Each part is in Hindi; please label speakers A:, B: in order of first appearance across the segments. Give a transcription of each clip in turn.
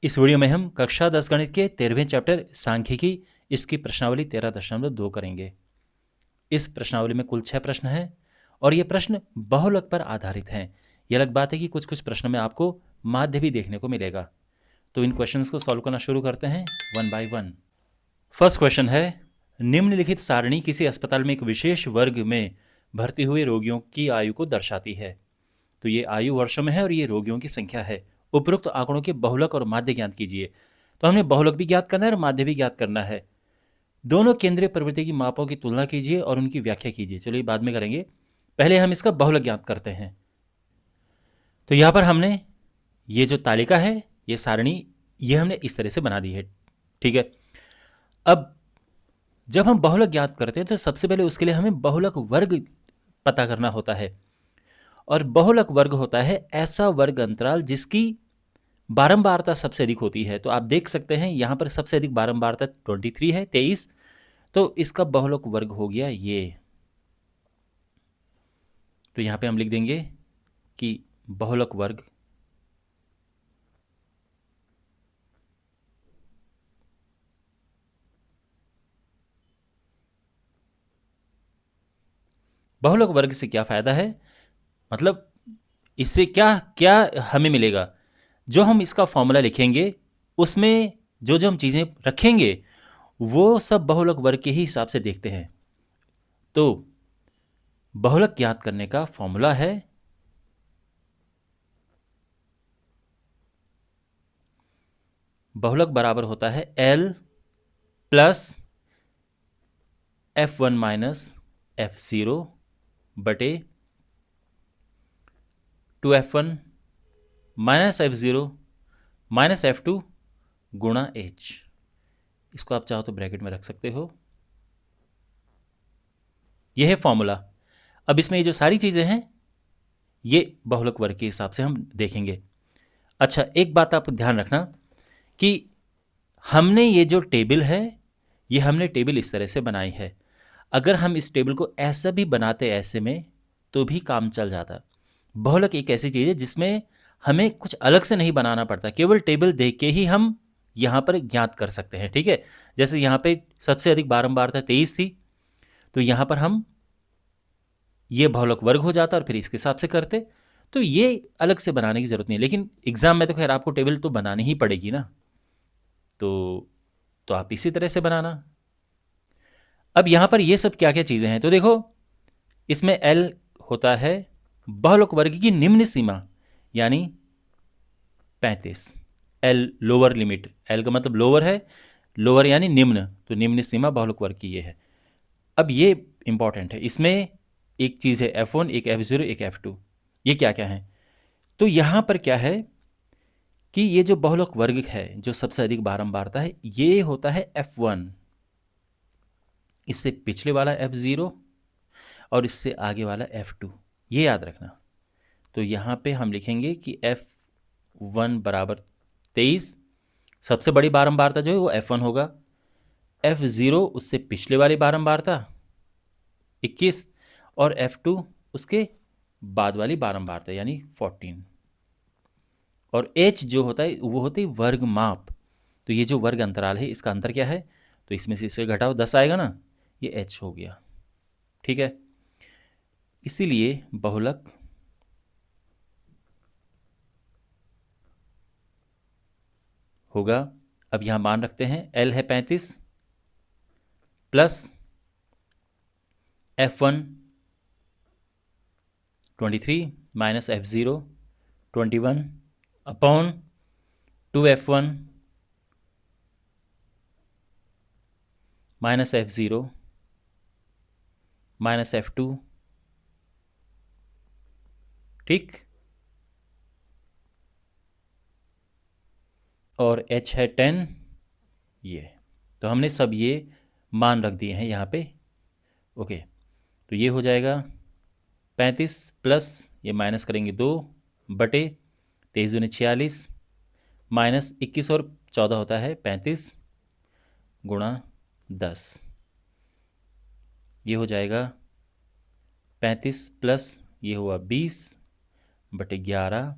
A: इस वीडियो में हम कक्षा 10 गणित के 13वें चैप्टर सांख्यिकी इसकी प्रश्नावली 13.2 करेंगे। इस प्रश्नावली में कुल 6 प्रश्न हैं और ये प्रश्न बहुलक पर आधारित हैं। ये अलग बात है कि कुछ कुछ प्रश्नों में आपको माध्य भी देखने को मिलेगा। तो इन क्वेश्चंस को सॉल्व करना शुरू करते हैं one by one. First question है, निम्नलिखित सारणी किसी अस्पताल में एक विशेष वर्ग में भर्ती हुए रोगियों की आयु को दर्शाती है। तो ये आयु वर्षों में है और ये रोगियों की संख्या है। उपरोक्त आंकड़ों के बहुलक और माध्य ज्ञात कीजिए। तो हमने बहुलक भी ज्ञात करना है और माध्य भी ज्ञात करना है। दोनों केंद्रीय प्रवृत्ति की मापों की तुलना कीजिए और उनकी व्याख्या कीजिए। चलिए बाद में करेंगे, पहले हम इसका बहुलक ज्ञात करते हैं। तो यहां पर हमने ये जो तालिका है, ये सारणी, ये हमने इस तरह से बना दी है। ठीक है, अब जब हम बहुलक ज्ञात करते हैं तो सबसे पहले उसके लिए हमें बहुलक वर्ग पता करना होता है। और बहुलक वर्ग होता है ऐसा वर्ग अंतराल जिसकी बारंबारता सबसे अधिक होती है। तो आप देख सकते हैं यहां पर सबसे अधिक बारंबारता 23 है, 23। तो इसका बहुलक वर्ग हो गया ये। तो यहां पे हम लिख देंगे कि बहुलक वर्ग बहुलक वर्ग से क्या फायदा है, मतलब इससे क्या क्या हमें मिलेगा। जो हम इसका फॉर्मूला लिखेंगे उसमें जो जो हम चीजें रखेंगे वो सब बहुलक वर्ग के ही हिसाब से देखते हैं। तो बहुलक ज्ञात करने का फॉर्मूला है बहुलक बराबर होता है L plus F1 minus F0 बटे 2F1 minus F0 minus F2 गुणा H। इसको आप चाहो तो ब्रैकेट में रख सकते हो। यह है फॉर्मूला। अब इसमें ये जो सारी चीजें हैं ये बहुलक वर्ग के हिसाब से हम देखेंगे। अच्छा, एक बात आप ध्यान रखना कि हमने ये जो टेबल है ये हमने टेबल इस तरह से बनाई है। अगर हम इस टेबल को ऐसा भी बनाते ऐसे में तो भी काम चल जाता। बहुलक एक ऐसी चीज है जिसमें हमें कुछ अलग से नहीं बनाना पड़ता, केवल टेबल देख के ही हम यहां पर ज्ञात कर सकते हैं। ठीक है, जैसे यहां पे सबसे अधिक बारंबारता 23 थी, तो यहां पर हम ये बहुलक वर्ग हो जाता और फिर इसके हिसाब से करते। तो ये अलग से बनाने की जरूरत नहीं है, लेकिन एग्जाम में तो खैर आपको टेबल तो बनानी ही पड़ेगी ना। तो आप इसी तरह से बनाना। अब यहां पर ये सब क्या क्या चीजें हैं, तो देखो इसमें L होता है बहुलक वर्ग की निम्न सीमा यानी 35। L लोअर लिमिट, L का मतलब लोअर है, लोअर यानी निम्न, तो निम्न सीमा बहुलक वर्ग की ये है। अब ये इंपॉर्टेंट है, इसमें एक चीज है F1, एक F0, एक F2। ये क्या क्या है, तो यहां पर क्या है कि ये जो बहुलक वर्ग है जो सबसे अधिक बारंबारता है ये होता है F1, इससे पिछले वाला F0 और इससे आगे वाला F2, ये याद रखना। तो यहां पे हम लिखेंगे कि F1 बराबर 23, सबसे बड़ी बारंबारता जो है वो F1 होगा। F0 उससे पिछले वाली बारंबारता 21 और F2 उसके बाद वाली बारंबारता यानी 14। और H जो होता है वो होती है वर्ग माप। तो ये जो वर्ग अंतराल है इसका अंतर क्या है, तो इसमें से इसे घटाओ 10 आएगा ना, ये H हो गया। ठीक है, इसीलिए बहुलक होगा। अब यहां मान रखते हैं L है 35 plus F1 23 minus F0 21 upon 2F1 minus F0 minus F2। ठीक, और H है 10 ये। तो हमने सब ये मान रख दिए हैं यहाँ पे। ओके, तो ये हो जाएगा 35 प्लस ये माइनस करेंगे 2 बटे 23 दूनी 46 माइनस 21 और 14 होता है 35 गुणा 10। ये हो जाएगा 35 प्लस ये हुआ 20 बटे 11,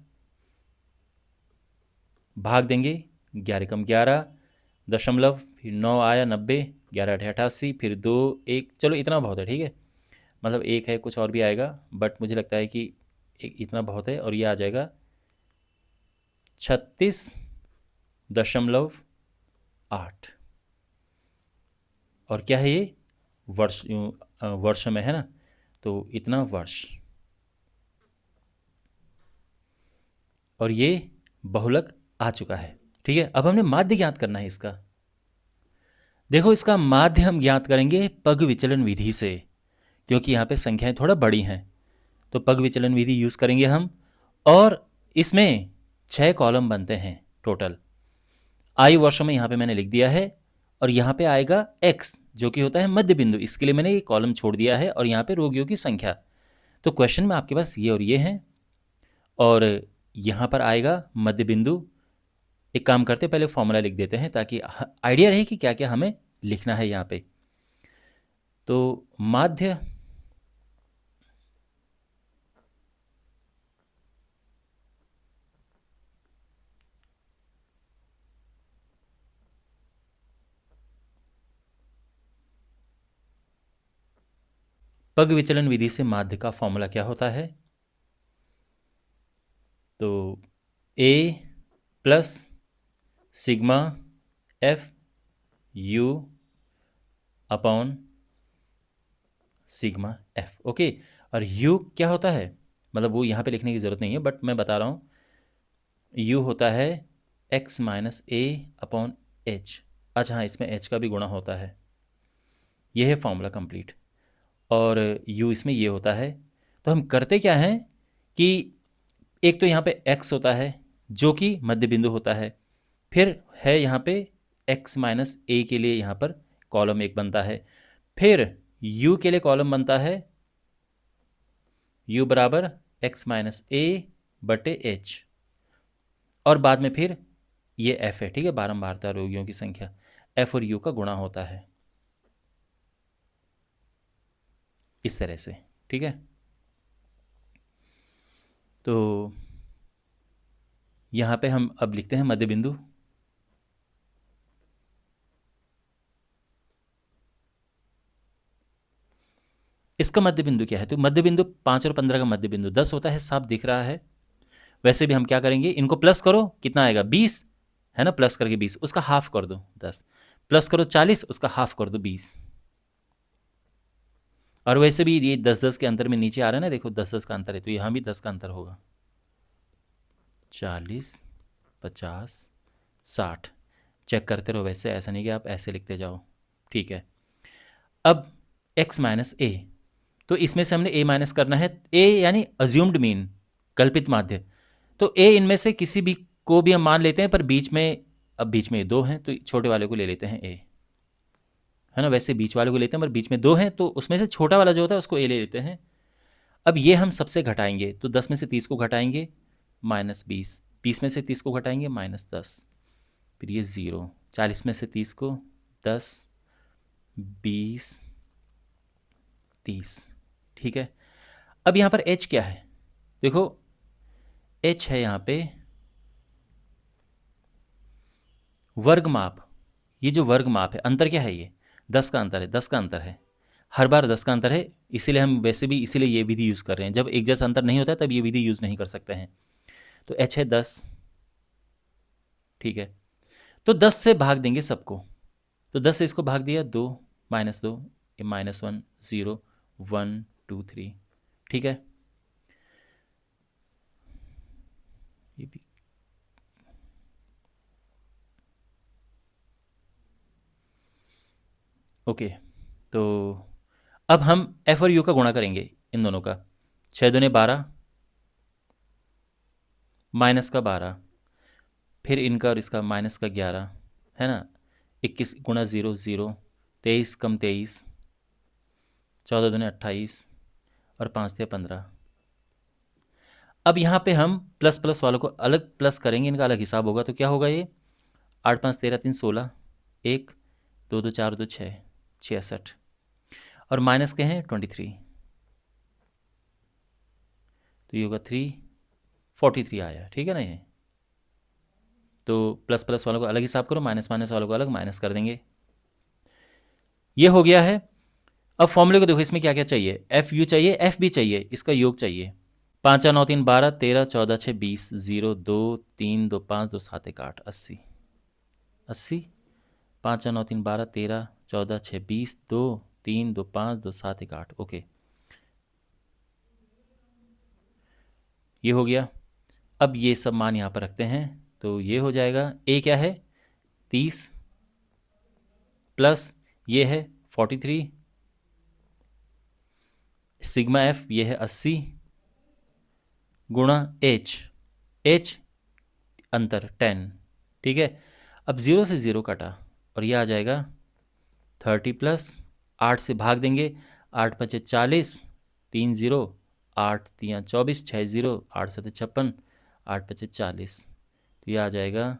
A: भाग देंगे 11 कम 11 दशमलव, फिर 9 आया 90, 11 अठे 88, फिर 2 1, चलो इतना बहुत है, ठीक है। मतलब एक है, कुछ और भी आएगा, बट मुझे लगता है कि इतना बहुत है, और ये आ जाएगा 36.8। और क्या है ये, वर्ष, वर्ष में है ना, तो इतना वर्ष। और ये बहुलक आ चुका है, ठीक है। अब हमने माध्य ज्ञात करना है इसका। देखो, इसका माध्य हम ज्ञात करेंगे पग विचलन विधि से, क्योंकि यहाँ पे संख्याएं थोड़ा बड़ी हैं, तो पग विचलन विधि यूज करेंगे हम। और इसमें 6 कॉलम बनते हैं टोटल। आयु वर्षों में यहाँ पे मैंने लिख दिया है, और यहाँ पे आएगा x, जो कि होता है मध्य बिंदु, इसके लिए मैंने ये कॉलम छोड़ दिया है, और यहाँ पे रोगियों की संख्या। तो क्वेश्चन में आपके पास ये और ये हैं, और यहाँ पर आएगा मध्य बिंदु। एक काम करते पहले फॉर्मूला लिख देते हैं, ताकि आइडिया रहे कि क्या क्या हमें लिखना है यहाँ पे। तो माध्य पग विचलन विधि से माध्य का फॉर्मूला क्या होता है, तो a plus sigma F you upon sigma F. Okay, और u क्या होता है, मतलब वो यहाँ पे लिखने की ज़रूरत नहीं है, बट मैं बता रहा हूँ। u होता है x माइनस ए अपॉन एच। अच्छा हाँ, इसमें h का भी गुणा होता है। यह है फॉर्मूला कंप्लीट। और u इसमें ये होता है। तो हम करते क्या हैं कि एक तो यहाँ पे x होता है, जो कि मध्य बिंदु होता है। फिर है यहाँ पे x माइनस ए के लिए यहाँ पर कॉलम एक बनता है। फिर u के लिए कॉलम बनता है u बराबर x माइनस ए बटे एच। और बाद में फिर ये f है, ठीक है, बारंबारता रोगियों की संख्या, f और u का गुणा होता है इस तरह से, ठीक है। तो यहाँ पे हम अब लिखते हैं मध्य बिंदु। इसका मध्य बिंदु क्या है, तो मध्य बिंदु 5 और 15 का मध्य बिंदु 10 होता है, साफ दिख रहा है। वैसे भी हम क्या करेंगे, इनको प्लस करो, कितना आएगा 20, है ना, प्लस करके 20, उसका हाफ कर दो 10, प्लस करो 40, उसका हाफ कर दो 20। और वैसे भी ये 10-10 के अंतर में नीचे आ रहा है ना, देखो 10-10 का अंतर है, तो यहाँ भी 10 का अंतर होगा। 40, 50, 60, चेक करते रहो, वैसे ऐसा नहीं कि आप ऐसे लिखते जाओ, ठीक है। अब x माइनस ए, तो इसमें से हमने a माइनस करना है, a यानी अज्यूम्ड मीन, कल्पित माध्य। तो a इनमें से किसी भी को भी हम मान लेते हैं, पर बीच में, अब बीच में 2 हैं तो छोटे वाले को ले लेते हैं a, है ना। वैसे बीच वाले को लेते हैं, पर बीच में 2 हैं तो उसमें से छोटा वाला जो होता है उसको a ले लेते हैं। अब ये हम सबसे घटाएंगे, तो 10 में से 30 को घटाएंगे माइनस 20, 20 में से 30 को घटाएंगे माइनस 10, फिर ये 0, 40 में से 30 को 10, 20, 30, ठीक है। अब यहाँ पर h क्या है, देखो h है यहाँ पे वर्ग माप। ये जो वर्ग माप है, अंतर क्या है, ये 10 का अंतर है, 10 का अंतर है, हर बार 10 का अंतर है, इसीलिए हम वैसे भी इसीलिए ये विधि यूज़ कर रहे हैं। जब एक जैसा अंतर नहीं होता है तब ये विधि यूज़ नहीं कर सकते हैं। तो h है 10, ठीक है। तो 10 से भाग देंगे सबको, तो 10 से इसको भाग दिया 2, -2, -1, 0, 1, 2, 3, ठीक है। ये भी ओके। तो अब हम f और u का गुणा करेंगे इन दोनों का, 6 दूने 12, माइनस का 12, फिर इनका और इसका माइनस का 11, है ना, 21 गुणा 0, 0, 23 कम 23, 14 दूने 28, और 5 थे 15। अब यहाँ पे हम प्लस प्लस वालों को अलग प्लस करेंगे, इनका अलग हिसाब होगा। तो क्या होगा ये, 8 5 13 3 16, 1 2 2 4 2 6, 66, और माइनस के हैं 23, तो ये होगा 343 आया, ठीक है ना ये। तो प्लस प्लस वालों को अलग हिसाब करो, माइनस माइनस वालों को अलग माइनस कर देंगे। ये हो गया है। अब फॉर्मूले को देखो, इसमें क्या क्या चाहिए, एफ यू चाहिए, एफ बी चाहिए, इसका योग चाहिए। 5 9 3 12 13 14 6 20 0 2 3 2 5 2 7 1 8 80 80। 5 9 3 12 13 14 6 20 2 3 2 5 2 7 1 8। ओके, ये हो गया। अब ये सब मान यहाँ पर रखते हैं, तो ये हो जाएगा, ए क्या है 30 प्लस ये है 43, सिग्मा एफ ये है 80 गुणा एच, एच अंतर 10, ठीक है। अब 0 से 0 कटा और ये आ जाएगा 30 प्लस 8 से भाग देंगे, 8 5 40, 3 0, 8 3 24, 6 0, 8 7 56, 8 5 40, तो ये आ जाएगा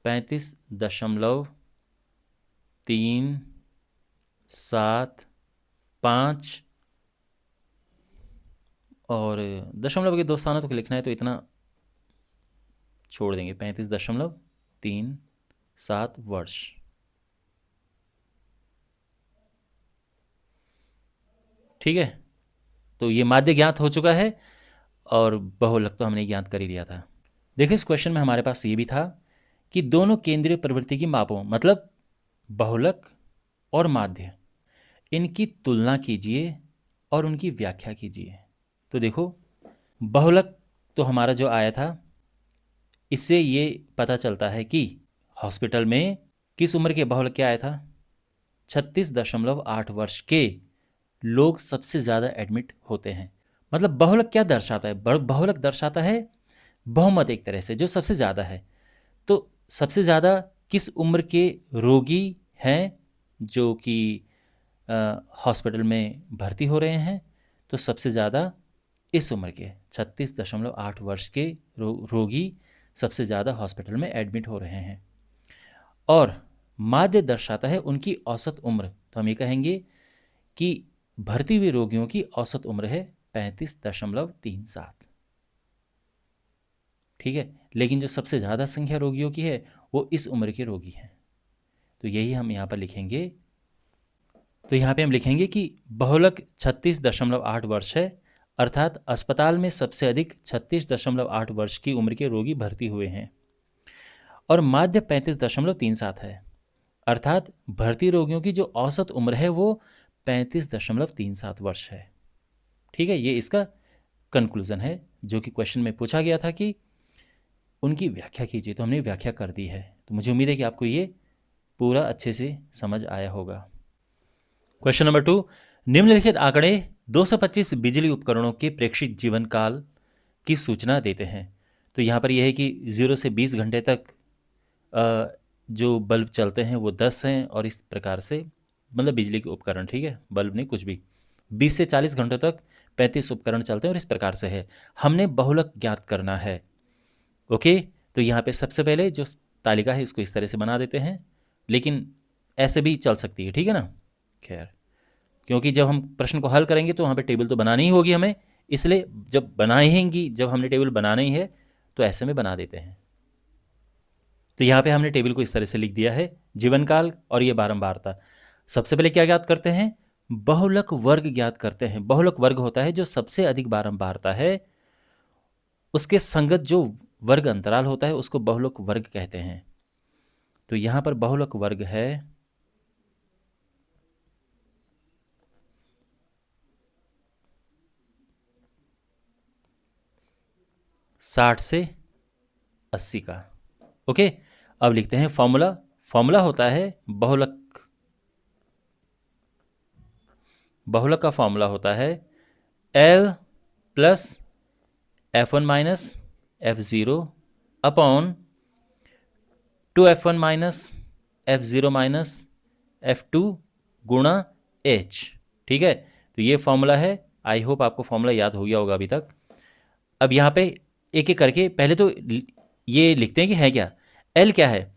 A: 35.375 और दशमलव के 2 स्थानों तक लिखना है तो इतना छोड़ देंगे, 35.37 वर्ष। ठीक है, तो ये माध्य ज्ञात हो चुका है और बहुलक तो हमने ज्ञात कर ही लिया था। देखिए इस क्वेश्चन में हमारे पास ये भी था कि दोनों केंद्रीय प्रवृत्ति की मापों, मतलब बहुलक और माध्य, इनकी तुलना कीजिए और उनकी व्याख्या कीजिए। तो देखो बहुलक तो हमारा जो आया था, इससे ये पता चलता है कि हॉस्पिटल में किस उम्र के बहुलक क्या आया था, 36.8 वर्ष के लोग सबसे ज़्यादा एडमिट होते हैं। मतलब बहुलक क्या दर्शाता है, बहुलक दर्शाता है बहुमत, एक तरह से जो सबसे ज़्यादा है। तो सबसे ज़्यादा किस उम्र के रोगी हैं जो कि हॉस्पिटल में भर्ती हो रहे हैं, तो सबसे ज़्यादा इस उम्र के 36.8 वर्ष के रोगी सबसे ज़्यादा हॉस्पिटल में एडमिट हो रहे हैं। और माध्य दर्शाता है उनकी औसत उम्र, तो हम ये कहेंगे कि भर्ती हुए रोगियों की औसत उम्र है 35.37। ठीक है, लेकिन जो सबसे ज़्यादा संख्या रोगियों की है वो इस उम्र के रोगी हैं, तो यही हम यहाँ पर लिखेंगे। तो यहाँ पे हम लिखेंगे कि बहुलक 36.8 वर्ष है, अर्थात अस्पताल में सबसे अधिक 36.8 वर्ष की उम्र के रोगी भर्ती हुए हैं। और माध्य 35.37 है, अर्थात भर्ती रोगियों की जो औसत उम्र है वो 35.37 वर्ष है। ठीक है, ये इसका कंक्लूजन है जो कि क्वेश्चन में पूछा गया था कि उनकी व्याख्या कीजिए, तो हमने व्याख्या कर दी है। तो मुझे उम्मीद है कि आपको ये पूरा अच्छे से समझ आया होगा। क्वेश्चन नंबर 2, निम्नलिखित आंकड़े 225 बिजली उपकरणों के प्रेक्षित जीवन काल की सूचना देते हैं। तो यहाँ पर यह है कि 0 से 20 घंटे तक जो बल्ब चलते हैं वो 10 हैं, और इस प्रकार से मतलब बिजली के उपकरण, ठीक है, बल्ब नहीं कुछ भी। 20 से 40 घंटों तक 35 उपकरण चलते हैं और इस प्रकार से है। हमने बहुलक ज्ञात करना है। ओके, तो यहाँ पे सबसे पहले जो तालिका है इसको इस तरह से बना देते हैं, लेकिन ऐसे भी चल सकती है, ठीक है ना। खैर, क्योंकि जब हम प्रश्न को हल करेंगे तो वहाँ पे टेबल तो बनानी ही होगी हमें, इसलिए जब बनाएंगी, जब हमने टेबल बनाना ही है तो ऐसे में बना देते हैं। तो यहाँ पे हमने टेबल को इस तरह से लिख दिया है, जीवनकाल और ये बारंबारता। सबसे पहले क्या ज्ञात करते हैं, बहुलक वर्ग ज्ञात करते हैं। बहुलक वर्ग होता है जो सबसे अधिक बारंबारता है, उसके संगत जो वर्ग अंतराल होता है उसको बहुलक वर्ग कहते हैं। तो यहाँ पर बहुलक वर्ग है 60 से 80 का। ओके, अब लिखते हैं फॉर्मूला। फॉर्मूला होता है बहुलक का फॉर्मूला होता है L plus F1 minus F0 upon 2F1 minus F0 minus F2 गुणा H। ठीक है, तो ये फॉर्मूला है। आई होप आपको फॉर्मूला याद हो गया होगा अभी तक। अब यहाँ पे एक एक करके पहले तो ये लिखते हैं कि है क्या। L क्या है,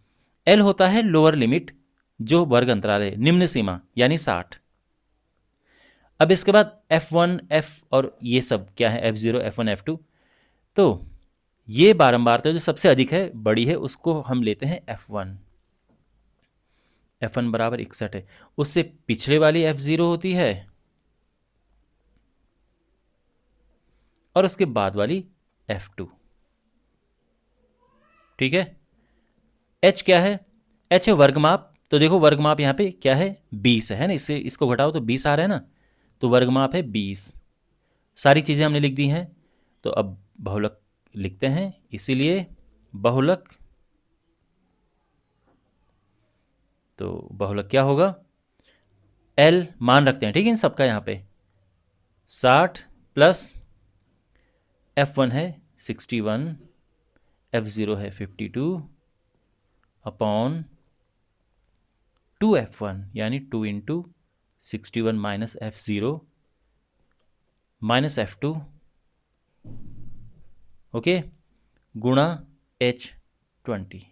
A: L होता है लोअर लिमिट, जो वर्ग अंतराल है, निम्न सीमा यानी 60। अब इसके बाद F1 F और ये सब क्या है, F0 F1 F2। तो ये बारंबारता जो सबसे अधिक है, बड़ी है, उसको हम लेते हैं F1। F1 बराबर 61 है। उससे पिछले वाली F0 होती है और उसके बाद वाली F2। ठीक है। H क्या है? H है वर्गमाप। तो देखो वर्गमाप यहाँ पे क्या है? 20 है ना, इससे इसको घटाओ तो 20 आ रहा है ना, तो वर्गमाप है 20। सारी चीज़ें हमने लिख दी हैं। तो अब बहुलक लिखते हैं, इसीलिए बहुलक, तो बहुलक क्या होगा? L मान रखते हैं, ठीक है, इन सबका यहाँ पे 60 प्लस F1 है 61, F0 है 52 अपॉन 2F1, यानी 2 into 61 minus F0 minus F2, okay, गुणा H20।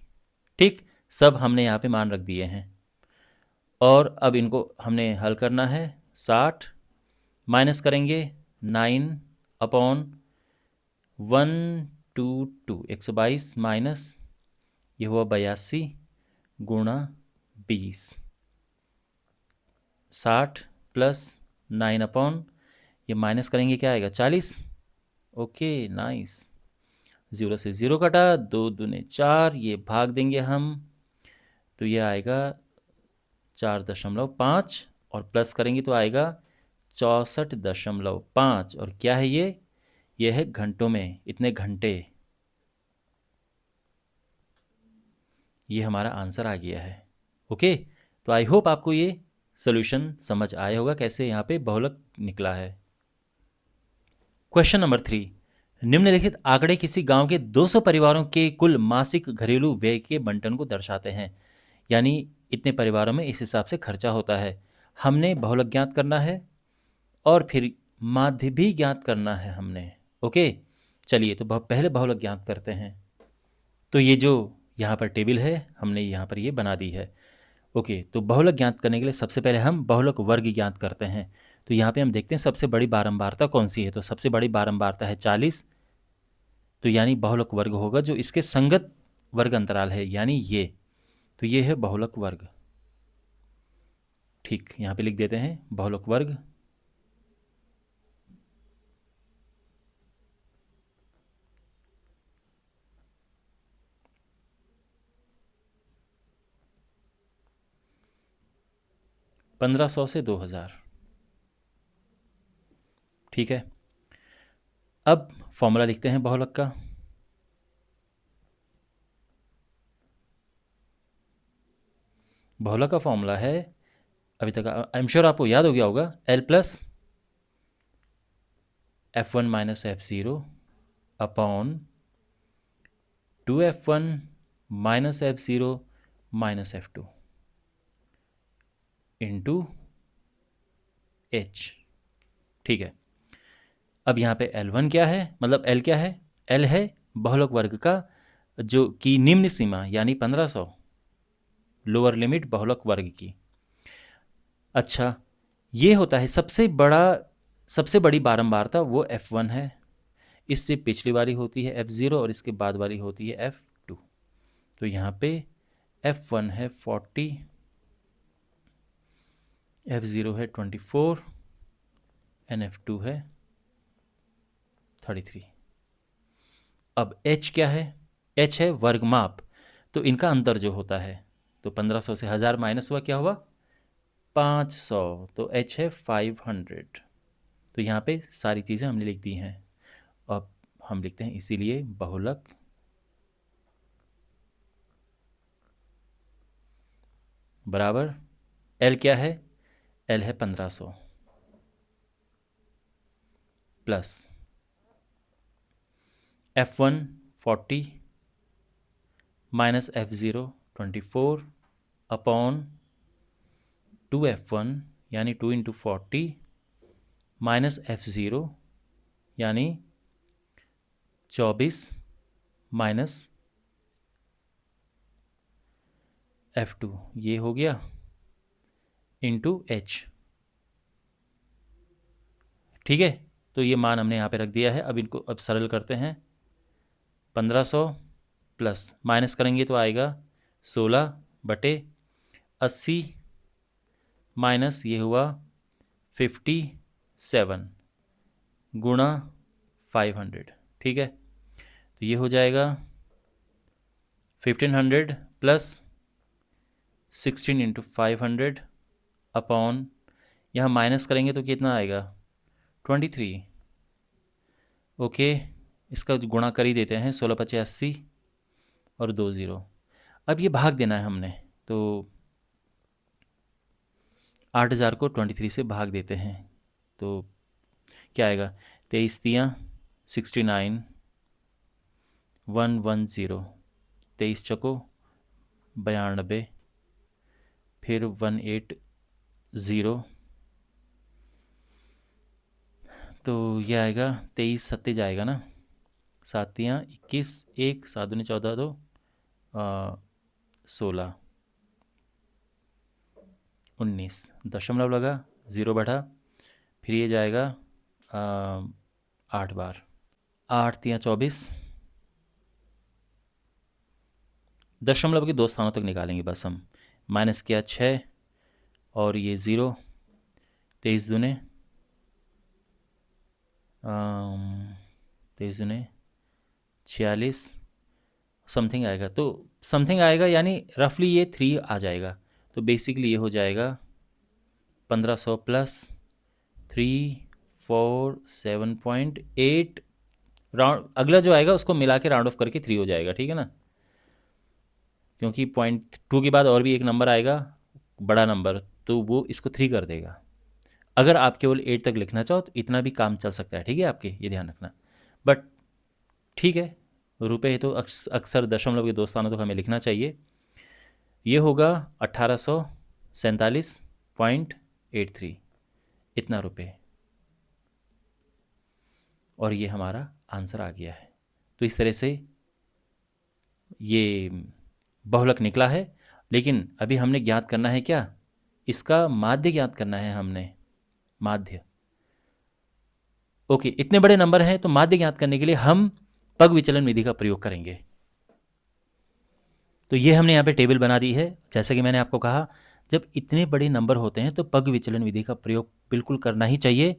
A: ठीक, सब हमने यहाँ पे मान रख दिए हैं और अब इनको हमने हल करना है। 60 माइनस करेंगे 9 अपॉन 122 122 माइनस ये हुआ 82 गुणा 20, 60 प्लस 9 अपॉन ये माइनस करेंगे क्या आएगा 40। ओके नाइस, 0 से 0 कटा, 2 दूने 4, ये भाग देंगे हम, तो ये आएगा 4.5 और प्लस करेंगे तो आएगा 64.5। और क्या है ये है घंटों में, इतने घंटे। ये हमारा आंसर आ गया है। ओके, तो आई होप आपको ये सोल्यूशन समझ आया होगा कैसे यहाँ पे बहुलक निकला है। क्वेश्चन नंबर 3, निम्नलिखित आंकड़े किसी गांव के 200 परिवारों के कुल मासिक घरेलू व्यय के बंटन को दर्शाते हैं। यानी इतने परिवारों में इस हिसाब से खर्चा होता है। हमने बहुलक ज्ञात करना है और फिर माध्य भी ज्ञात करना है हमने। ओके, चलिए तो पहले बहुलक ज्ञात करते हैं। तो ये जो यहाँ पर टेबल है हमने यहाँ पर ये बना दी है। ओके, तो बहुलक ज्ञात करने के लिए सबसे पहले हम बहुलक वर्ग ज्ञात करते हैं। तो यहाँ पे हम देखते हैं सबसे बड़ी बारंबारता कौन सी है। तो सबसे बड़ी बारंबारता है 40, तो यानी बहुलक वर्ग होगा जो इसके संगत वर्ग अंतराल है, यानी ये, तो ये है बहुलक वर्ग। ठीक, यहाँ पे लिख देते हैं बहुलक वर्ग। $1500 से 2000। ठीक है, अब फॉर्मूला लिखते हैं बहुलक का। बहुलक का फॉर्मूला है, अभी तक आई एम श्योर आपको याद हो गया होगा, L plus F1 minus F0 upon 2F1 minus F0 minus F2 into H। ठीक है, अब यहाँ पे L1 क्या है, मतलब L क्या है? L है बहुलक वर्ग का जो कि निम्न सीमा यानी 1500, लोअर लिमिट बहुलक वर्ग की। अच्छा, ये होता है सबसे बड़ी बारंबारता, वो F1 है। इससे पिछली वाली होती है F0 और इसके बाद वाली होती है F2। तो यहाँ पे F1 है 40, F0 है 24 एंड F2 है 33। अब H क्या है? H है वर्गमाप, तो इनका अंतर जो होता है, तो 1500 से 1000 माइनस हुआ, क्या हुआ? 500, तो H है 500। तो यहाँ पे सारी चीज़ें हमने लिख दी हैं। अब हम लिखते हैं इसीलिए बहुलक बराबर L क्या है? L है 1500 plus F1 40 minus F0 24 upon 2F1 यानी 2 इंटू 40 माइनस F0 यानी 24 माइनस F2, ये हो गया इंटू H। ठीक है, तो ये मान हमने यहाँ पे रख दिया है। अब इनको अब सरल करते हैं। 1500 प्लस माइनस करेंगे तो आएगा 16/80 माइनस ये हुआ 57 गुणा 500, ठीक है। तो ये हो जाएगा 1500 प्लस 16 इंटू 500 अपॉन, यहाँ माइनस करेंगे तो कितना आएगा 23। ओके, इसका गुणा कर ही देते हैं, 16×5 = 80 और 2 0। अब ये भाग देना है हमने, तो 8000 को 23 से भाग देते हैं तो क्या आएगा, 23 तियाँ 69 110, 23 चको 92, फिर 180, तो ये आएगा 23 सत्ते जाएगा ना, 7 तियाँ 21, 1 7 दूनी 14, 2 16 19, दशमलव लगा, 0 बढ़ा, फिर ये जाएगा 8 बार, 8 तियाँ 24, दशमलव के 2 स्थानों तक निकालेंगे बस हम, माइनस किया 6 और ये 0, 23 दूने 46 समथिंग आएगा, तो समथिंग आएगा यानी रफली ये 3 आ जाएगा। तो बेसिकली ये हो जाएगा 1500 प्लस 3 4 7.8, राउंड अगला जो आएगा उसको मिला के राउंड ऑफ करके 3 हो जाएगा, ठीक है ना, क्योंकि 0.2 के बाद और भी एक नंबर आएगा बड़ा नंबर, तो वो इसको 3 कर देगा। अगर आप केवल 8 तक लिखना चाहो तो इतना भी काम चल सकता है, ठीक है, आपके ये ध्यान रखना। बट ठीक है, रुपए है तो अक्सर दशमलव के 2 स्थानों तक हमें लिखना चाहिए। ये होगा 1847.83, इतना रुपए, और ये हमारा आंसर आ गया है। तो इस तरह से ये बहुलक निकला है, लेकिन अभी हमने ज्ञात करना है क्या, इसका माध्य ज्ञात करना है हमने, माध्य। ओके, इतने बड़े नंबर हैं तो माध्य ज्ञात करने के लिए हम पग विचलन विधि का प्रयोग करेंगे। तो ये हमने यहाँ पे टेबल बना दी है। जैसा कि मैंने आपको कहा, जब इतने बड़े नंबर होते हैं तो पग विचलन विधि का प्रयोग बिल्कुल करना ही चाहिए,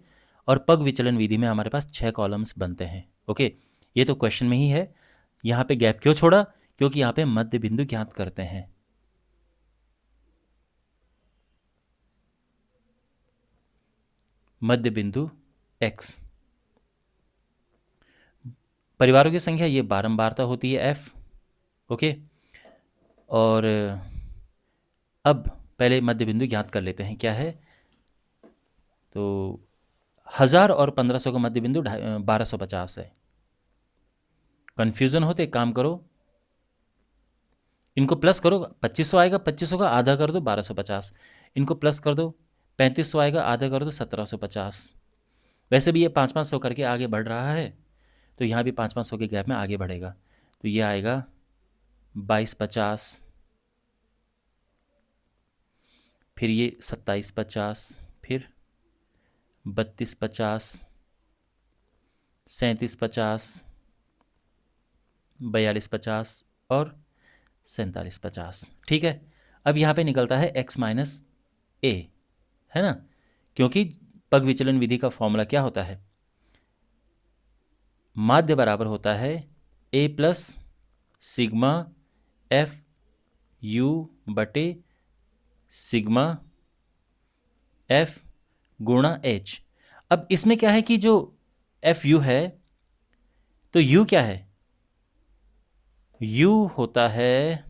A: और पग विचलन विधि में हमारे पास 6 कॉलम्स बनते हैं। ओके, ये तो क्वेश्चन में ही है। यहाँ पे गैप क्यों छोड़ा, क्योंकि यहाँ पे मध्य बिंदु ज्ञात करते हैं। मध्य बिंदु x, परिवारों की संख्या, ये बारंबारता होती है f। ओके, और अब पहले मध्य बिंदु ज्ञात कर लेते हैं क्या है। तो 1000 और 1500 का मध्य बिंदु 1250 है। कन्फ्यूज़न हो तो एक काम करो, इनको प्लस करो, 2500 आएगा, 2500 का आधा कर दो 1250, इनको प्लस कर दो, 3500 आएगा, आधा कर दो 1750। वैसे भी ये 500 करके आगे बढ़ रहा है, तो यहाँ भी 500 के गैप में आगे बढ़ेगा, तो ये आएगा 2250, फिर ये 2750, फिर 3250, 3750, 4250 और 4750। ठीक है, अब यहाँ पे निकलता है x माइनस ए, है ना, क्योंकि पग विचलन विधि का फॉर्मूला क्या होता है, माध्य बराबर होता है a plus sigma F you बटे सिग्मा एफ गुणा h। अब इसमें क्या है कि जो एफ यू है, तो u क्या है, u होता है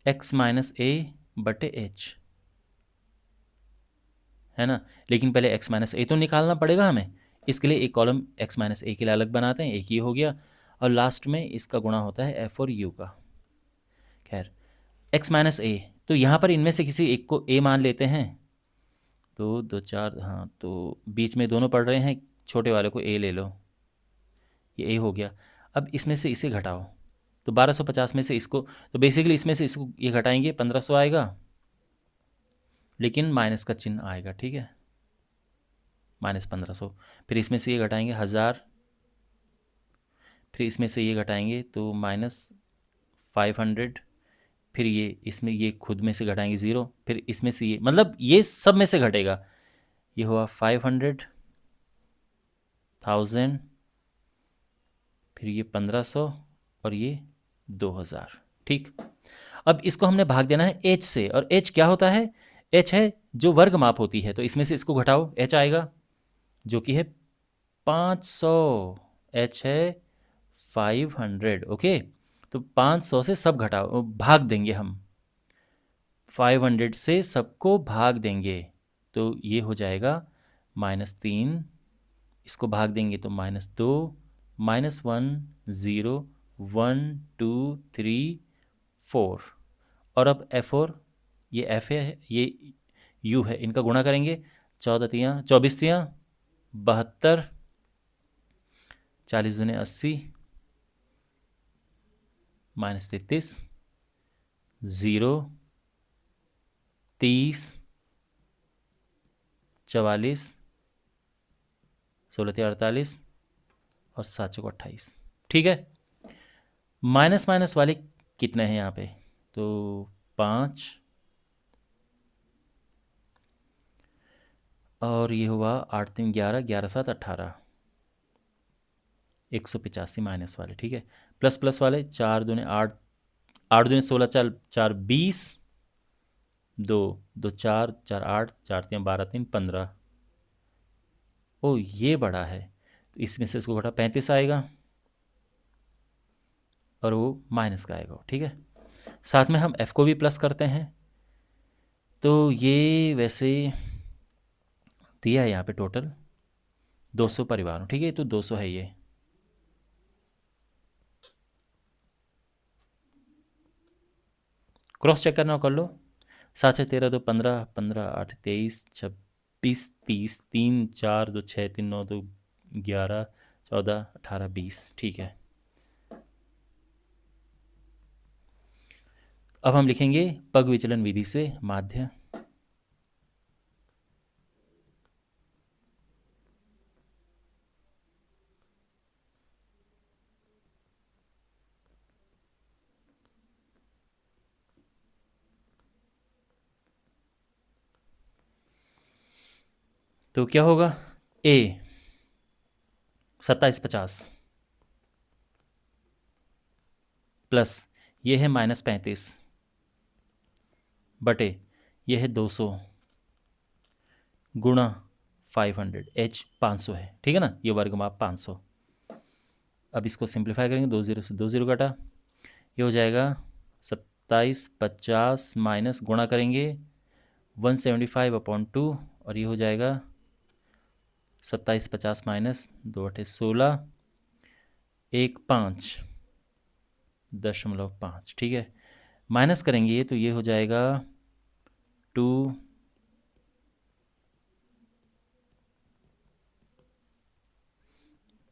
A: x माइनस ए बटे h, है ना। लेकिन पहले x माइनस ए तो निकालना पड़ेगा हमें, इसके लिए एक कॉलम x माइनस ए के लिए अलग बनाते हैं, एक ये हो गया, और लास्ट में इसका गुणा होता है f और u का। खैर, x माइनस ए, तो यहाँ पर इनमें से किसी एक को a मान लेते हैं, तो 2 4, हाँ, तो बीच में दोनों पढ़ रहे हैं, छोटे वाले को a ले लो, ये a हो गया। अब इसमें से इसे घटाओ, तो 1250 में से इसको, तो बेसिकली इसमें से इसको ये घटाएंगे, 1500 आएगा, लेकिन माइनस का चिन्ह आएगा, ठीक है, -1500। फिर इसमें से ये घटाएंगे 1000, फिर इसमें से ये घटाएंगे तो -500, फिर ये इसमें ये खुद में से घटाएंगे 0, फिर इसमें से ये, मतलब ये सब में से घटेगा। ये हुआ 500, 1000, फिर ये 1500 और ये 2000। ठीक। अब इसको हमने भाग देना है h से, और h क्या होता है? h है जो वर्ग माप होती है, तो इसमें से इसको घटाओ, h आएगा जो कि है 500। h है 500। ओके, तो 500 से सब घटाओ, भाग देंगे हम, 500 से सबको भाग देंगे, तो ये हो जाएगा -3, इसको भाग देंगे तो -2, -1, 0, 1, 2, 3, 4, और अब F4, ये F है, ये U है, इनका गुणा करेंगे, 14 तियाँ 24 तियाँ 72, 40 दूने 80, -33, 0, 30, 44, 16 तियाँ 48 और 7 चौको 28। ठीक है। माइनस माइनस वाले कितने हैं यहाँ पे? तो 5, और ये हुआ 8 3 11, 11 7 18, 185 माइनस वाले। ठीक है। प्लस प्लस वाले 4 दूने 8, 8 दूने 16, 4 4 20, 2 2 4 4 8, 4 3 12, 3 15। ओ ये बड़ा है, तो इसमें से इसको घटा 35 आएगा और वो माइनस का आएगा। ठीक है। साथ में हम f को भी प्लस करते हैं, तो ये वैसे दिया है यहाँ पे टोटल 200 परिवारों। ठीक है, तो 200 है ये। क्रॉस चेक करना हो कर लो। 7 6 13 2 15, 15 8 23, 26 30, 3 4 2 6 3 9 2 11 14 18 20। ठीक है। अब हम लिखेंगे पग विचलन विधि से माध्य। तो क्या होगा? A 2750 प्लस ये है -35 बटे ये है 200 गुणा 500, h 500 है। ठीक है ना, ये वर्ग माप 500। अब इसको सिंप्लीफाई करेंगे, 2 0 से 2 0 कटा, ये हो जाएगा 2750 माइनस गुणा करेंगे 175/2, और ये हो जाएगा 2750 माइनस 2 8 16, 1 5.5। ठीक है। माइनस करेंगे तो ये हो जाएगा 2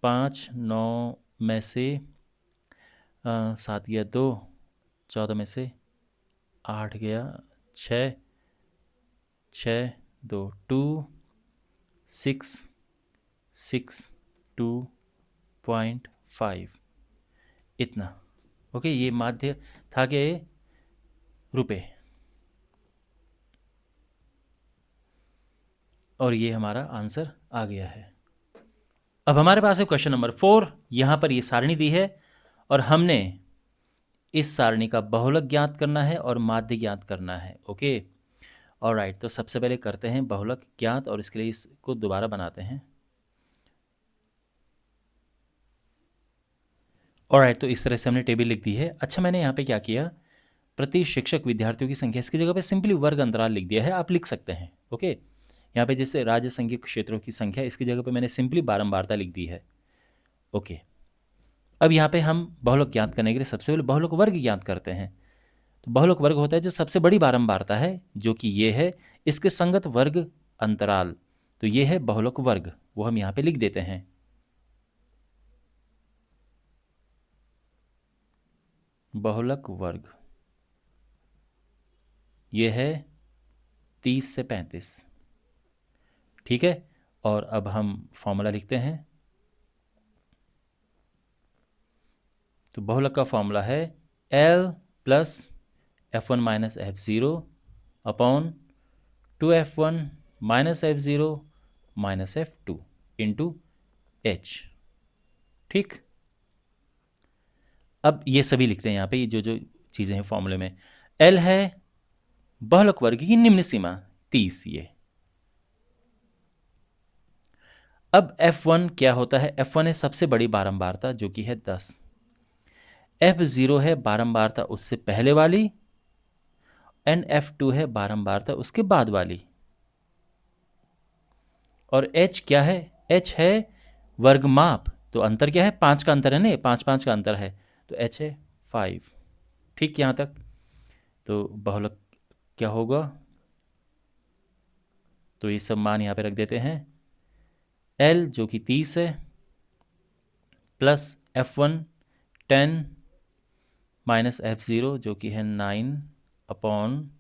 A: 5 9 में से 7 गया 2, 14 में से 8 गया 6, 6 2 2 6 6 2.5 इतना। ओके, ये माध्य था कि रुपए, और ये हमारा आंसर आ गया है। अब हमारे पास है क्वेश्चन नंबर 4। यहाँ पर ये सारणी दी है और हमने इस सारणी का बहुलक ज्ञात करना है और माध्य ज्ञात करना है। ओके, ऑलराइट, तो सबसे पहले करते हैं बहुलक ज्ञात, और इसके लिए इसको दोबारा बनाते हैं। ऑलराइट, तो इस तरह से हमने टेबल लिख दी है। अच्छा, मैंने यहाँ पे क्या किया, प्रति शिक्षक विद्यार्थियों की संख्या, इसकी जगह पे सिंपली वर्ग अंतराल लिख दिया है, आप लिख सकते हैं। ओके, यहाँ पे जैसे राज्य संघीय क्षेत्रों की संख्या, इसकी जगह पे मैंने सिंपली बारंबारता लिख दी है। ओके, अब यहाँ पे हम बहुलक ज्ञात करने के लिए सबसे पहले बहुलक वर्ग ज्ञात करते हैं। तो बहुलक वर्ग होता है जो सबसे बड़ी बारंबारता है, जो कि ये है, इसके संगत वर्ग अंतराल, तो ये है बहुलक वर्ग, वो हम यहाँ पे लिख देते हैं। बहुलक वर्ग ये है 30 से 35। ठीक है, और अब हम फॉर्मूला लिखते हैं। तो बहुलक का फॉर्मूला है L plus F1 minus F0 upon 2F1 minus F0 minus F2 into H। ठीक, अब ये सभी लिखते हैं यहाँ पे, जो जो चीज़ें हैं फॉर्मूले में। L है बहुलक वर्ग की निम्न सीमा 30 ये। अब F1 क्या होता है? F1 है सबसे बड़ी बारंबारता जो कि है 10। F0 है बारंबारता उससे पहले वाली, एंड F2 है बारंबारता उसके बाद वाली। और H क्या है? H है वर्गमाप, तो अंतर क्या है? 5 का अंतर है ना, 5 5 का अंतर है, तो H है 5। ठीक, यहाँ तक। तो बहुलक क्या होगा? तो ये सब मान यहाँ पे रख देते हैं। L जो कि 30 है प्लस F1 10 माइनस F0 जो कि है 9 upon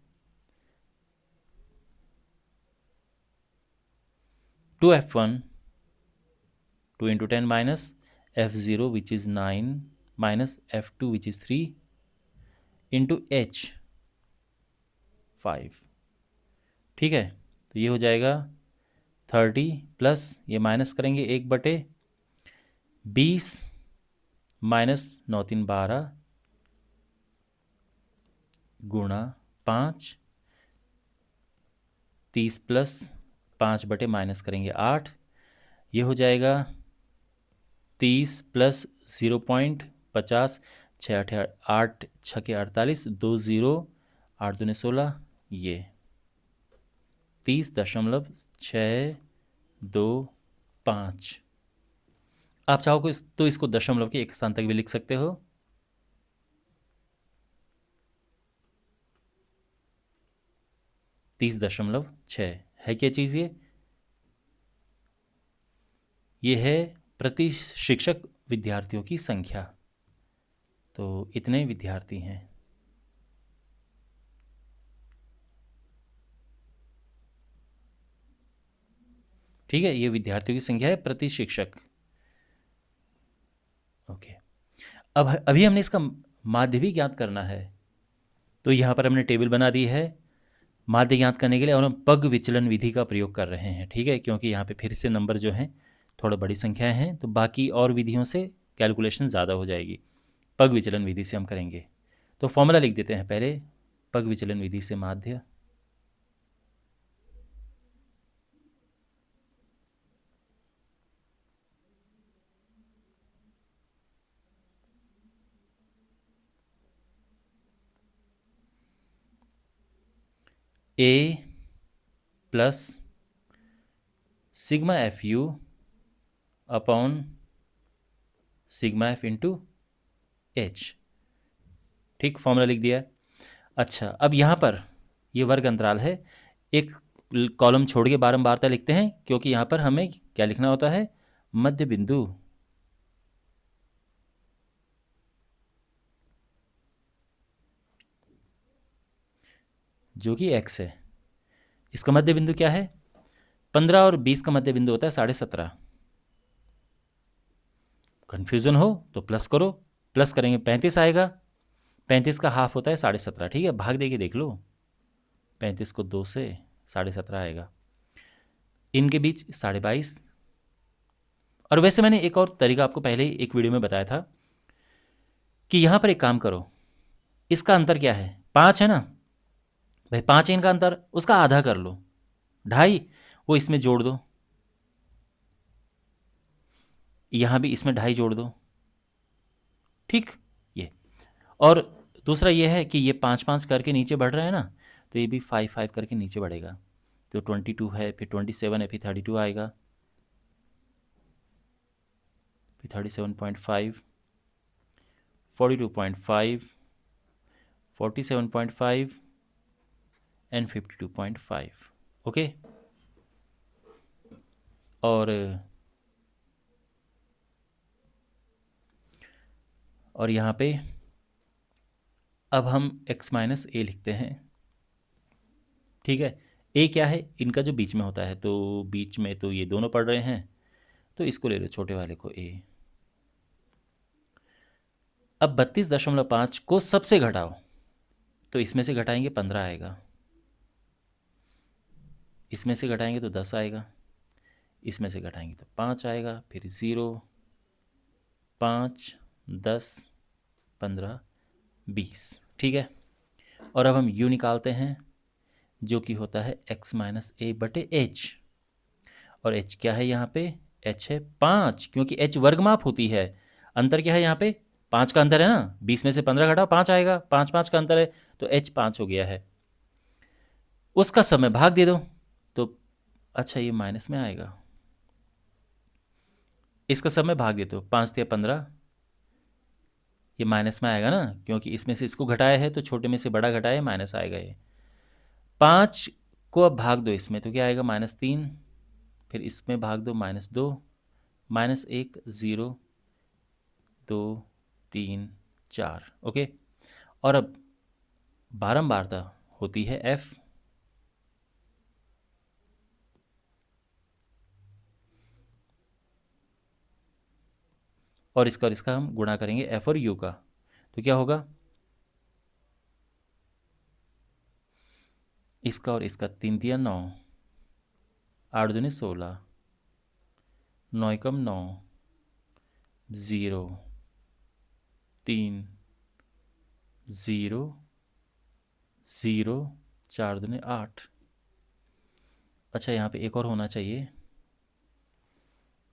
A: 2F1 2 into 10 minus F0 which is 9 minus F2 which is 3 into H 5। ठीक है, तो ये हो जाएगा 30 प्लस ये माइनस करेंगे 1/20 माइनस 9 3 12 गुणा 5, 30 प्लस 5 बटे माइनस करेंगे 8, ये हो जाएगा 30 प्लस 0.50 6 8 6 के 48 2 0 8 दूने 16, ये 30.625। आप चाहो तो इसको दशमलव के एक स्थान तक भी लिख सकते हो। तीस दशमलव छः है क्या चीज़? ये है प्रति शिक्षक विद्यार्थियों की संख्या, तो इतने विद्यार्थी हैं। ठीक है, ये विद्यार्थियों की संख्या है प्रति शिक्षक। ओके, अब अभी हमने इसका माध्य भी ज्ञात करना है, तो यहाँ पर हमने टेबल बना दी है माध्य ज्ञात करने के लिए, और हम पग विचलन विधि का प्रयोग कर रहे हैं। ठीक है, क्योंकि यहाँ पे फिर से नंबर जो हैं थोड़ा बड़ी संख्याएं हैं, तो बाकी और विधियों से कैलकुलेशन ज़्यादा हो जाएगी। पग विचलन विधि से हम करेंगे, तो फॉर्मूला लिख देते हैं पहले। पग विचलन विधि से माध्य A plus sigma FU upon sigma F into H। ठीक, फॉर्मूला लिख दिया। अच्छा, अब यहाँ पर ये वर्ग अंतराल है, एक कॉलम छोड़ के बारंबारता लिखते हैं, क्योंकि यहाँ पर हमें क्या लिखना होता है? मध्य बिंदु। जो कि x है। इसका मध्य बिंदु क्या है? 15 और 20 का मध्य बिंदु होता है 17.5। कन्फ्यूजन हो तो प्लस करो, प्लस करेंगे 35 आएगा। 35 का हाफ होता है 17.5। ठीक है, भाग दे के देख लो, 35 को 2 से 17.5 आएगा। इनके बीच 22.5। और वैसे मैंने एक और तरीका आपको पहले ही एक वीडियो में बताया था कि यहाँ पर एक काम करो, इसका अंतर क्या है? 5 है ना भाई, 5 इनका अंतर, उसका आधा कर लो, 2.5, वो इसमें जोड़ दो, यहाँ भी इसमें 2.5 जोड़ दो। ठीक, ये। और दूसरा ये है कि ये 5 5 करके नीचे बढ़ रहा है ना, तो ये भी 5 5 करके नीचे बढ़ेगा। तो 22 है, फिर 27 है, फिर 32 आएगा, फिर 37.5, 42.5, 47.5 एंड 52.5। ओके, और यहाँ पे अब हम x माइनस ए लिखते हैं। ठीक है, a क्या है? इनका जो बीच में होता है, तो बीच में तो ये दोनों पढ़ रहे हैं, तो इसको ले लो, छोटे वाले को a। अब 32.5 को सबसे घटाओ, तो इसमें से घटाएंगे 15 आएगा, इसमें से घटाएंगे तो 10 आएगा, इसमें से घटाएंगे तो 5 आएगा, फिर 0, 5, 10, 15, 20। ठीक है। और अब हम u निकालते हैं, जो कि होता है x माइनस ए बटे h। और h क्या है यहाँ पे? h है 5, क्योंकि h वर्गमाप होती है। अंतर क्या है यहाँ पे? 5 का अंतर है ना, 20 में से 15 घटाओ 5 आएगा, 5 5 का अंतर है, तो h 5 हो गया है। उसका समय भाग दे दो, तो अच्छा ये माइनस में आएगा, इसका समय भाग दे दो, 5 या 15, ये माइनस में आएगा ना, क्योंकि इसमें से इसको घटाया है तो छोटे में से बड़ा घटाया है, माइनस आएगा ये। 5 को अब भाग दो इसमें, तो क्या आएगा? -3, फिर इसमें भाग दो -2, -1, 0, 2, 3, 4। ओके। और अब बारंबारता होती है f, और इसका हम गुणा करेंगे f और u का, तो क्या होगा? इसका और इसका 3 दिया 9, 8 दूनी 16, 9 एकम 9, 0, 3, 0, 0, 4 दूनी 8। अच्छा यहाँ पे एक और होना चाहिए,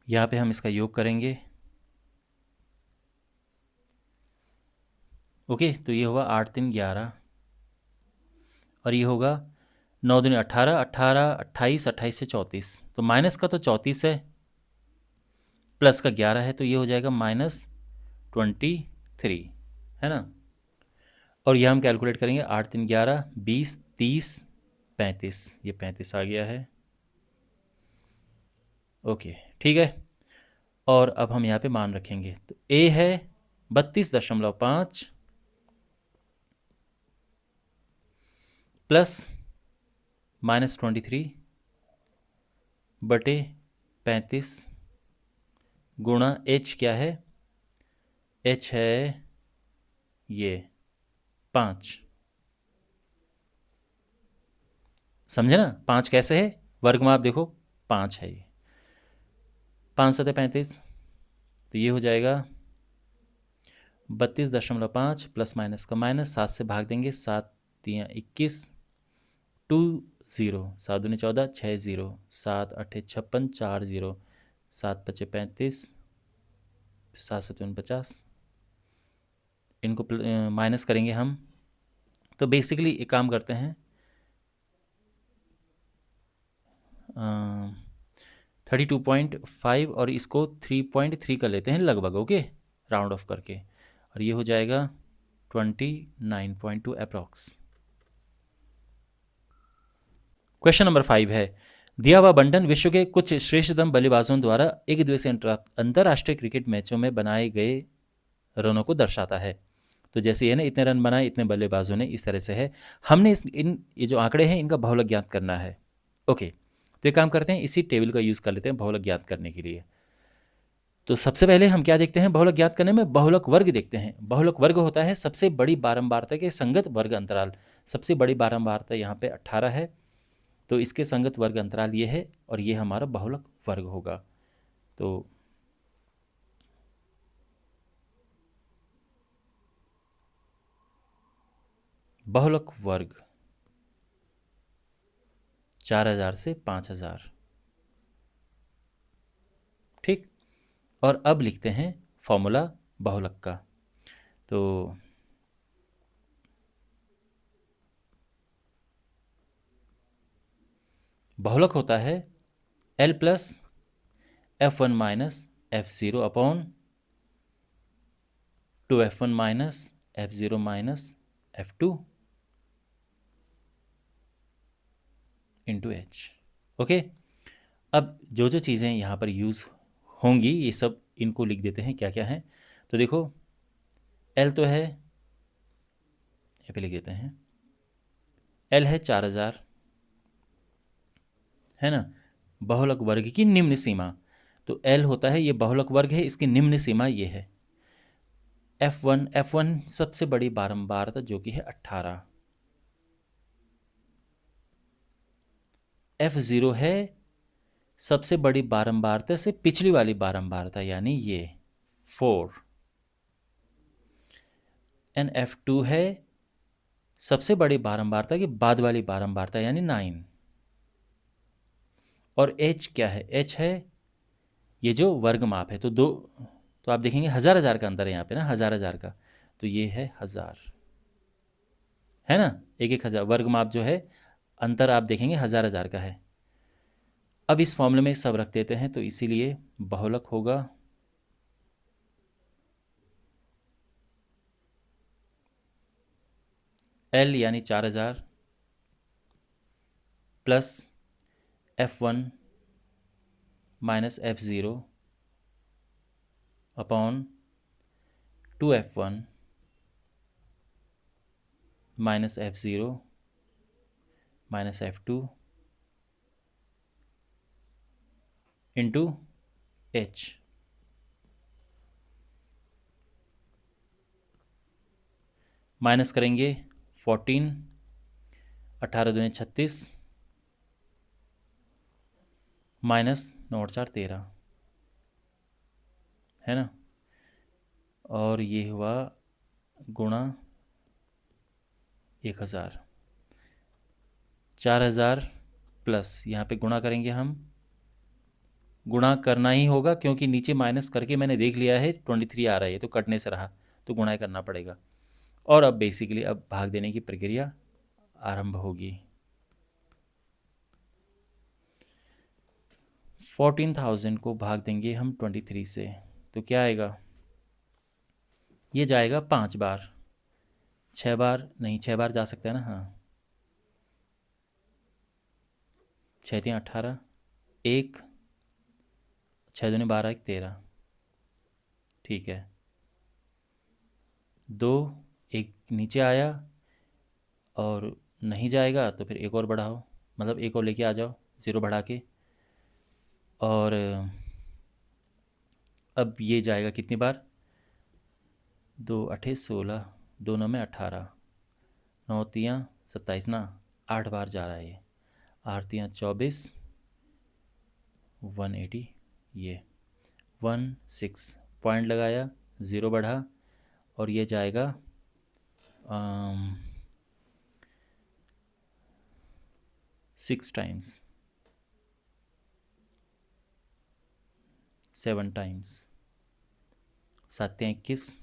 A: यहाँ पे हम इसका योग करेंगे। ओके, तो ये होगा 8 3 11, और ये होगा 9 दूनी 18, 18, 28, 28 से 34, तो माइनस का तो 34 है, प्लस का 11 है, तो ये हो जाएगा -23, है ना। और यह हम कैलकुलेट करेंगे, 8 3 11, 20, 30, 35, ये 35 आ गया है। ओके, ठीक है। और अब हम यहाँ पे मान रखेंगे, तो a है 32.5 प्लस -23 बटे 35 गुणा h क्या है? h है ये 5। समझे ना? 5 कैसे है? वर्ग में आप देखो 5 है, ये 5 7 35, तो ये हो जाएगा 32.5 प्लस माइनस का माइनस, 7 से भाग देंगे, 7 3 21, 2 0, 7 दूनी 14, 6 0, 7 8 56, 4 0, 7 5 35, 7 7 49, इनको माइनस करेंगे हम, तो बेसिकली एक काम करते हैं, 32.5 और इसको 3.3 कर लेते हैं लगभग। ओके, राउंड ऑफ करके, और ये हो जाएगा 29.2 अप्रॉक्स। क्वेश्चन नंबर 5 है, दिया हुआ बंटन विश्व के कुछ श्रेष्ठतम बल्लेबाजों द्वारा एक दिवसीय अंतर्राष्ट्रीय क्रिकेट मैचों में बनाए गए रनों को दर्शाता है। तो जैसे ये ना, इतने रन बनाए इतने बल्लेबाजों ने, इस तरह से है। हमने ये जो आंकड़े हैं इनका बहुलक ज्ञात करना है। ओके, तो एक काम करते हैं, इसी टेबल का यूज़ कर लेते हैं बहुलक ज्ञात करने के लिए। तो सबसे पहले हम क्या देखते हैं बहुलक ज्ञात करने में? बहुलक वर्ग देखते हैं। बहुलक वर्ग होता है सबसे बड़ी बारंबारता के संगत वर्ग अंतराल। सबसे बड़ी बारंबारता यहाँ पे 18 है, तो इसके संगत वर्ग अंतराल ये है, और ये हमारा बहुलक वर्ग होगा। तो बहुलक वर्ग 4000 से 5000। ठीक। और अब लिखते हैं फॉर्मूला बहुलक का। तो बहुलक होता है L plus F1 minus F0 upon 2F1 minus F0 minus F2 into H। Okay, अब जो जो चीज़ें यहाँ पर यूज़ होंगी ये सब इनको लिख देते हैं क्या क्या है। तो देखो L तो है, यहाँ पे लिख देते हैं, L है 4000, है ना, बहुलक वर्ग की निम्न सीमा। तो L होता है, ये बहुलक वर्ग है, इसकी निम्न सीमा ये है। F1 सबसे बड़ी बारंबारता जो कि है 18। F0 है सबसे बड़ी बारंबारता से पिछली वाली बारंबारता यानी ये 4। एंड F2 है सबसे बड़ी बारंबारता के बाद वाली बारंबारता यानी 9। और H क्या है? H है ये जो वर्ग माप है। तो आप देखेंगे हजार हजार का अंतर है यहाँ पे ना, हजार हजार का। तो ये है 1000, है ना, एक एक हजार वर्ग माप जो है, अंतर आप देखेंगे हजार हजार का है। अब इस फॉर्मूले में सब रख देते हैं, तो इसीलिए बहुलक होगा L यानी 4000 plus F1 minus F0 upon 2F1 minus F0 minus F2 into H। Minus करेंगे 14, 18 दूनी 36 माइनस 9 4 13, है ना। और ये हुआ गुणा 1000, 4000 प्लस यहाँ पे गुणा करेंगे हम, गुणा करना ही होगा क्योंकि नीचे माइनस करके मैंने देख लिया है 23 आ रहा है, तो कटने से रहा, तो गुणा करना पड़ेगा। और अब बेसिकली अब भाग देने की प्रक्रिया आरंभ होगी। 14,000 को भाग देंगे हम 23 से, तो क्या आएगा? ये जाएगा 5 बार, 6 बार नहीं, 6 बार जा सकता है ना, हाँ। 6 3 18, 1 6 दूनी 12 1 13, ठीक है। 2 एक नीचे आया और नहीं जाएगा तो फिर एक और बढ़ाओ, मतलब एक और लेके आ जाओ 0 बढ़ा के। और अब ये जाएगा कितनी बार? 2 8 16, 2 9 में 18, 9 3 27 ना, 8 बार जा रहा है ये। 8 3 24, 180, ये 16 पॉइंट लगाया, 0 बढ़ा और ये जाएगा 6 टाइम्स, 7 टाइम्स, 7 21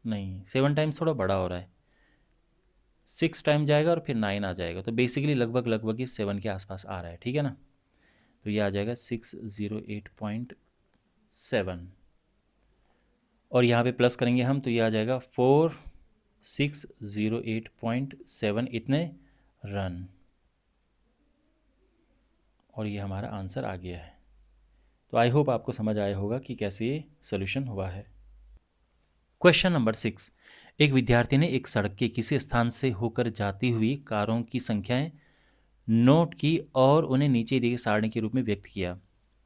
A: नहीं, 7 टाइम्स थोड़ा बड़ा हो रहा है, 6 टाइम जाएगा और फिर 9 आ जाएगा, तो बेसिकली लगभग ये 7 के आसपास आ रहा है, ठीक है ना। तो ये आ जाएगा 608.7 और यहाँ पे प्लस करेंगे हम, तो ये आ जाएगा 4608.7 इतने रन। और ये हमारा आंसर आ गया है। तो आई होप आपको समझ आया होगा कि कैसे ये सोल्यूशन हुआ है। क्वेश्चन नंबर 6, एक विद्यार्थी ने एक सड़क के किसी स्थान से होकर जाती हुई कारों की संख्याएं नोट की और उन्हें नीचे दिए सारणी के रूप में व्यक्त किया।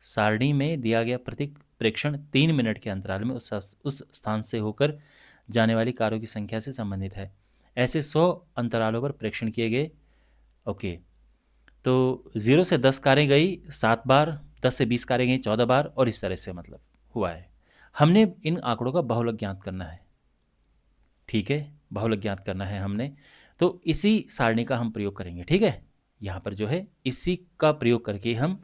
A: सारणी में दिया गया प्रत्येक प्रेक्षण 3 मिनट के अंतराल में उस स्थान से होकर जाने वाली कारों की संख्या से संबंधित है। ऐसे 100 अंतरालों पर प्रेक्षण किए गए। ओके, तो 0 से 10 कारें गई 7 बार, 10 से 20 कारें गई 14 बार, और इस तरह से मतलब हुआ है। हमने इन आंकड़ों का बहुलक ज्ञात करना है, ठीक है, बहुलक ज्ञात करना है हमने। तो इसी सारणी का हम प्रयोग करेंगे, ठीक है। यहाँ पर जो है इसी का प्रयोग करके हम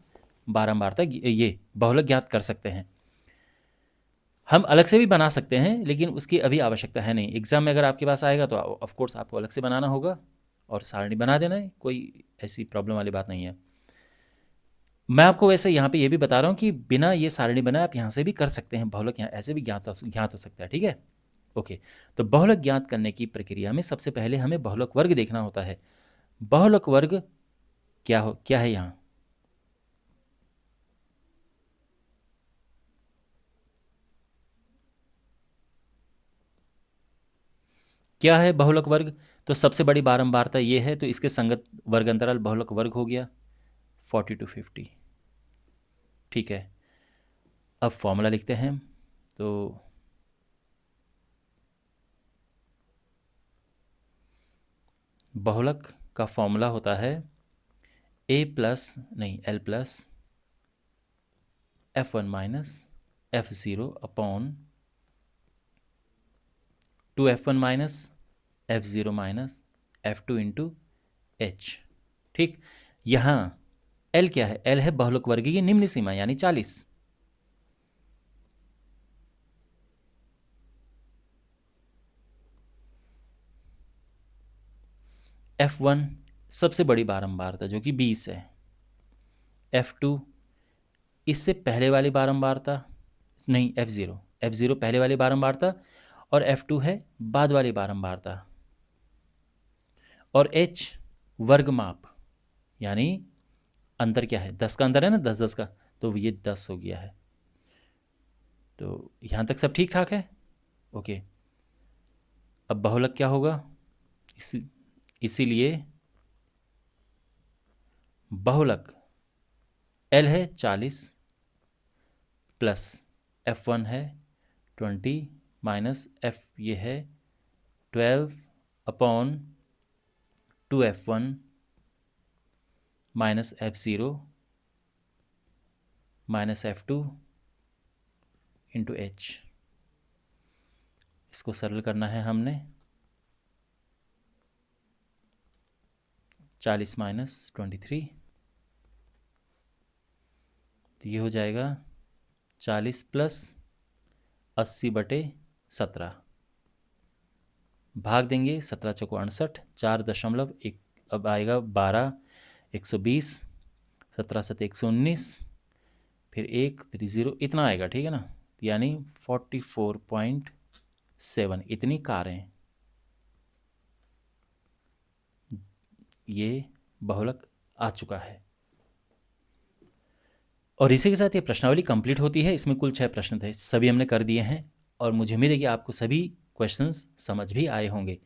A: बारंबारता ये बहुलक ज्ञात कर सकते हैं। हम अलग से भी बना सकते हैं, लेकिन उसकी अभी आवश्यकता है नहीं। एग्जाम में अगर आपके पास आएगा तो ऑफ कोर्स आपको अलग से बनाना होगा और सारणी बना देना है, कोई ऐसी प्रॉब्लम वाली बात नहीं है। मैं आपको वैसे यहाँ पे ये भी बता रहा हूँ कि बिना ये सारणी बनाए आप यहाँ से भी कर सकते हैं बहुलक, यहाँ ऐसे भी ज्ञात हो सकता है, ठीक है। ओके, तो बहुलक ज्ञात करने की प्रक्रिया में सबसे पहले हमें बहुलक वर्ग देखना होता है। बहुलक वर्ग क्या है यहाँ? क्या है बहुलक वर्ग? तो सबसे बड़ी बारंबारता ये है, तो इसके संगत वर्ग अंतराल बहुलक वर्ग हो गया 40 to 50, ठीक है। अब फॉर्मूला लिखते हैं, तो बहुलक का फॉर्मूला होता है ए प्लस नहीं L plus F1 minus F0 upon 2F1 minus F0 minus F2 into H. ठीक, यहाँ L क्या है? L है बहुलक वर्ग की निम्न सीमा यानी 40। F1 सबसे बड़ी बारंबारता जो कि 20 है। F2 इससे पहले वाली बारंबारता नहीं, F0 पहले वाली बारंबारता और F2 है बाद वाली बारंबारता। और H वर्ग माप यानी अंतर क्या है? 10 का अंतर है ना, 10 का, तो ये 10 हो गया है। तो यहाँ तक सब ठीक ठाक है। ओके, अब बहुलक क्या होगा? इसीलिए बहुलक L है 40 प्लस F1 है 20 माइनस F ये है 12 upon 2F1 minus F0 minus F2 into H। इसको सरल करना है हमने। 40 माइनस 23, तो ये हो जाएगा 40 प्लस 80/17, भाग देंगे 17 चौको 68, 4.1 अब आएगा 12, 120, 17 7 119, फिर 1 फिर 0 इतना आएगा। ठीक है ना, यानी 44.7 इतनी कारें ये बहुलक आ चुका है। और इसी के साथ ये प्रश्नावली कंप्लीट होती है। इसमें कुल 6 प्रश्न थे, सभी हमने कर दिए हैं और मुझे उम्मीद है कि आपको सभी क्वेश्चंस समझ भी आए होंगे।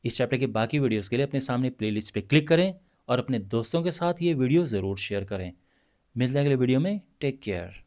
A: इस चैप्टर के बाकी वीडियोस के लिए अपने सामने प्लेलिस्ट पे क्लिक करें और अपने दोस्तों के साथ ये वीडियो ज़रूर शेयर करें। मिलते हैं अगले वीडियो में। Take care.